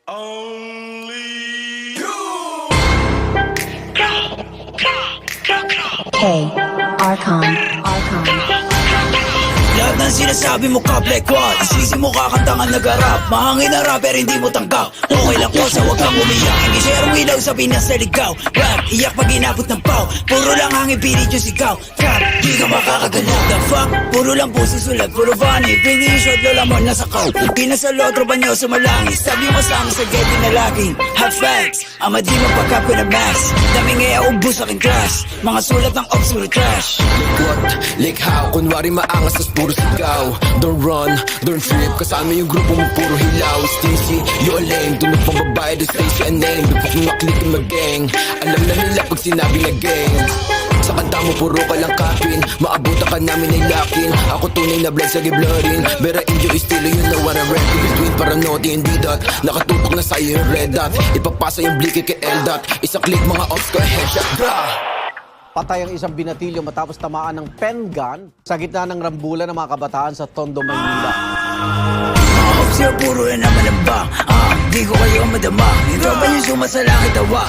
Only you. K. Archon. Lahat ng sinasabi mo ka black one, isisi mo kakantangan nag-rap. Mahangin na rapper hindi mo tanggap. Okay lang ko sa wag kang umiyak. Hindi share ilaw sa Pinas na ligaw. Rap, iyak pag inabot ng pau. Puro lang hangin pilit yung sigaw. Trap, di ka makakagalaw. The fuck, puro lang pusi sulat. Puro funny, bring yung shot lola mo nasa kaw. Pinasalo, tropa nyo sumalangis. Sabi mo sa akin sa getty na laging hot facts. Ama di mapagkap ko na max. Dami ngaya ubus aking class. Mga sulat ng ops puro trash. What? Like how? Kunwari maangas tas puro sigaw. Don't run, don't trip. Kasama yung grupo mo puro hilaw. Stingy, you're lame. Dunod pang babae, doon station and name. Dupak mo maklik yung mag-gang. Alam na nila pag sinabi na gang. Sa kanta mo puro ka lang kapin. Maabutan ka namin ay lakin. Ako tunay na blood sa giblorin. Bera inyo estilo, you know what I read. Between paranote and D-dot. Nakatutok na sa'yo yung red dot. Ipapasa yung blicky kay L-dot. Isang click mga ops ko headshot. Bra! Patay ang isang binatilyo matapos tamaan ng pen gun sa gitna ng rambulan ng mga kabataan sa Tondo, Maynila. Mga ops yun, puro na naman ang bang. Di ko kayo madama. Yung tropa nyo sumasalangit tawa.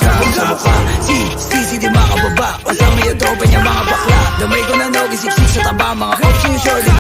Sabong sa mukha, si di makababa. Kasama yung tropa niya mga bakla. Damay ko na nogi, siksik sa taba. Mga ops yung short.